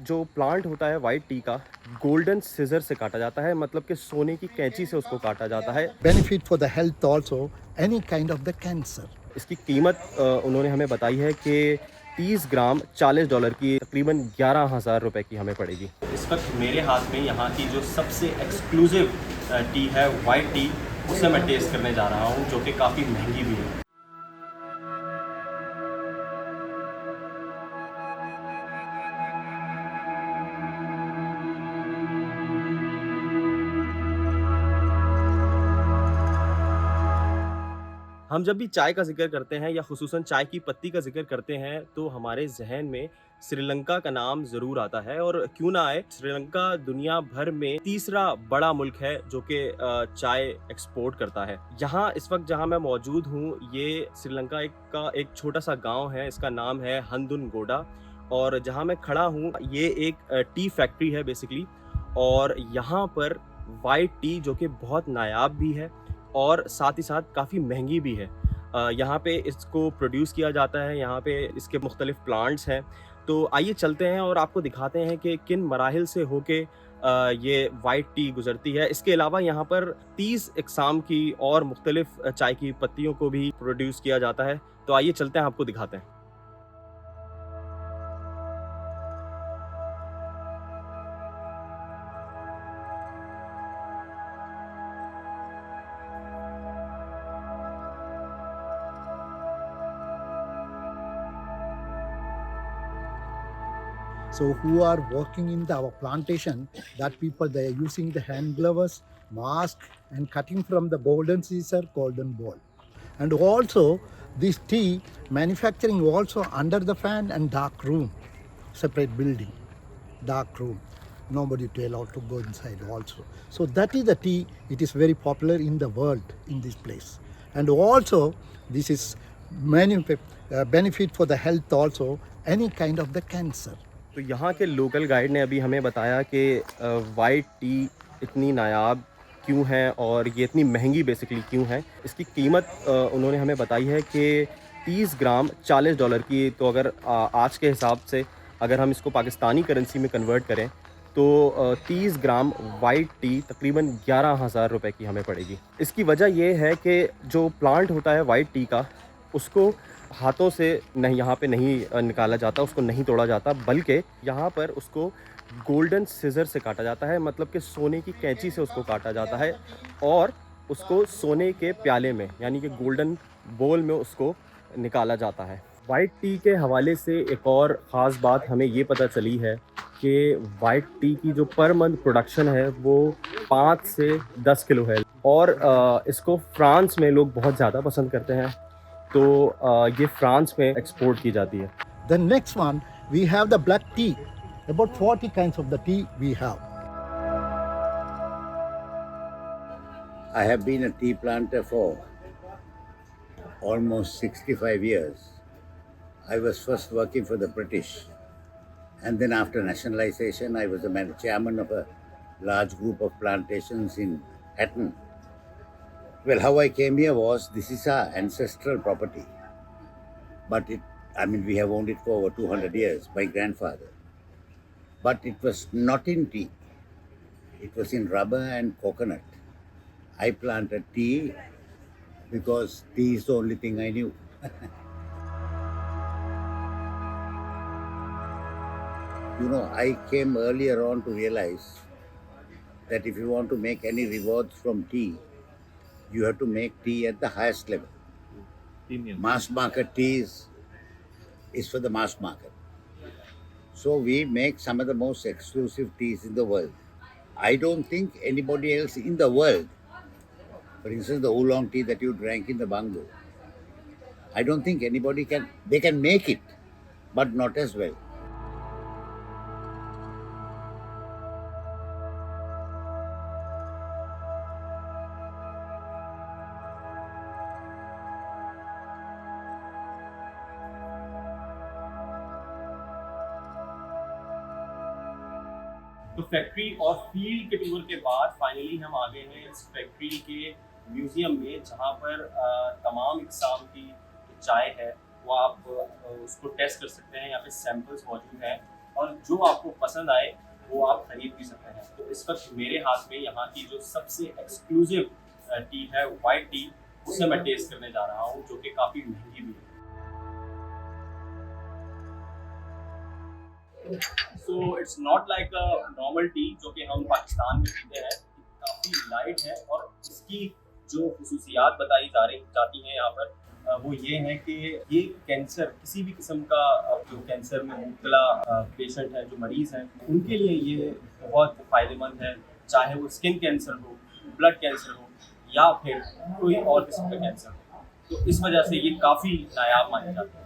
जो प्लांट होता है वाइट टी का, गोल्डन सिज़र से काटा जाता है, मतलब कि सोने की कैंची से उसको काटा जाता है। benefit for the health also, any kind of the cancer. इसकी कीमत उन्होंने हमें बताई है कि 30 ग्राम $40 की तकरीबन 11,000 रुपए की हमें पड़ेगी। इस वक्त मेरे हाथ में यहाँ की जो सबसे एक्सक्लूसिव टी है वाइट टी, उसे मैं टेस्ट करने जा रहा हूँ, जो कि काफ़ी महंगी भी है। हम जब भी चाय का ज़िक्र करते हैं या ख़ुसूसन चाय की पत्ती का ज़िक्र करते हैं, तो हमारे ज़हन में श्रीलंका का नाम ज़रूर आता है। और क्यों ना आए, श्रीलंका दुनिया भर में तीसरा बड़ा मुल्क है जो कि चाय एक्सपोर्ट करता है। यहाँ इस वक्त जहाँ मैं मौजूद हूँ, ये श्रीलंका का एक छोटा-सा गाँव है, इसका नाम है हंदुनगोडा। और जहाँ मैं खड़ा हूँ, ये एक टी फैक्ट्री है बेसिकली। और यहाँ पर व्हाइट टी जो कि बहुत नायाब भी है और साथ ही साथ काफ़ी महंगी भी है। यहाँ पे इसको प्रोड्यूस किया जाता है, यहाँ पे इसके मुख्तलिफ़ प्लांट्स हैं। तो आइए चलते हैं और आपको दिखाते हैं कि किन मराहिल से होके ये वाइट टी गुज़रती है। इसके अलावा यहाँ पर 30 इक़साम की और मुख्तलिफ़ चाय की पत्तियों को भी प्रोड्यूस किया जाता है। तो आइए चलते हैं, आपको दिखाते हैं। So who are working in our plantation, that people they are using the hand gloves, mask, and cutting from the golden scissor, golden ball. And also this tea manufacturing also under the fan and dark room, separate building, dark room. Nobody to allowed to go inside also. So that is the tea. It is very popular in the world in this place. And also this is benefit for the health also, any kind of the cancer. तो यहाँ के local guide ने अभी हमें बताया कि white T इतनी नायाब क्यों है और ये इतनी महंगी बेसिकली क्यों है। इसकी कीमत उन्होंने हमें बताई है कि 30 ग्राम $40 की। तो अगर आज के हिसाब से अगर हम इसको पाकिस्तानी करेंसी में कन्वर्ट करें, तो 30 ग्राम वाइट टी तकरीबन 11,000 रुपए की हमें पड़ेगी। इसकी वजह ये है कि जो प्लांट होता है वाइट टी का, उसको हाथों से नहीं, यहाँ पे नहीं निकाला जाता, उसको नहीं तोड़ा जाता, बल्कि यहाँ पर उसको गोल्डन सिज़र से काटा जाता है, मतलब कि सोने की कैंची से उसको काटा जाता है और उसको सोने के प्याले में, यानी कि गोल्डन बोल में उसको निकाला जाता है। वाइट टी के हवाले से एक और ख़ास बात हमें ये पता चली है कि वाइट टी की जो पर मंथ प्रोडक्शन है वो 5 से 10 किलो है। और इसको फ्रांस में लोग बहुत ज़्यादा पसंद करते हैं। तो ये फ्रांस में एक्सपोर्ट की जाती है। The next one, we have the black tea. About 40 kinds of the tea we have. I have been a tea planter for almost 65 years. I was first working for the British, and then after nationalization, I was the chairman of a large group of plantations in Hatton. Well, how I came here was, this is our ancestral property, but we have owned it for over 200 years, my grandfather. But it was not in tea, it was in rubber and coconut. I planted tea because tea is the only thing I knew. I came earlier on to realize that if you want to make any rewards from tea, you have to make tea at the highest level. Premium. Mass market tea is for the mass market. So we make some of the most exclusive teas in the world. I don't think anybody else in the world, for instance, the oolong tea that you drank in the bungalow, I don't think anybody they can make it, but not as well. तो factory और field के tour के बाद finally हम आ गए हैं इस factory के म्यूज़ियम में, जहाँ पर तमाम इक़साम की चाय है वो आप उसको टेस्ट कर सकते हैं। यहाँ पे सैंपल्स मौजूद हैं और जो आपको पसंद आए वो आप खरीद भी सकते हैं। तो इस वक्त मेरे हाथ में यहाँ की जो सबसे एक्सक्लूसिव टी है, वाइट टी, उसे मैं टेस्ट करने जा रहा हूँ, जो कि काफ़ी महंगी भी है। So it's not like a normal T जो कि हम पाकिस्तान में पीते हैं। काफ़ी लाइट है और इसकी जो खसूसियात बताई जाती हैं यहाँ पर, वो ये है कि ये कैंसर, किसी भी किस्म का जो कैंसर में मुब्तला पेशेंट है, जो मरीज़ हैं, उनके लिए ये बहुत फ़ायदेमंद है। चाहे वो स्किन कैंसर हो, ब्लड कैंसर हो या फिर कोई और किस्म का कैंसर हो। तो इस वजह से ये काफ़ी नायाब मानी जाती है।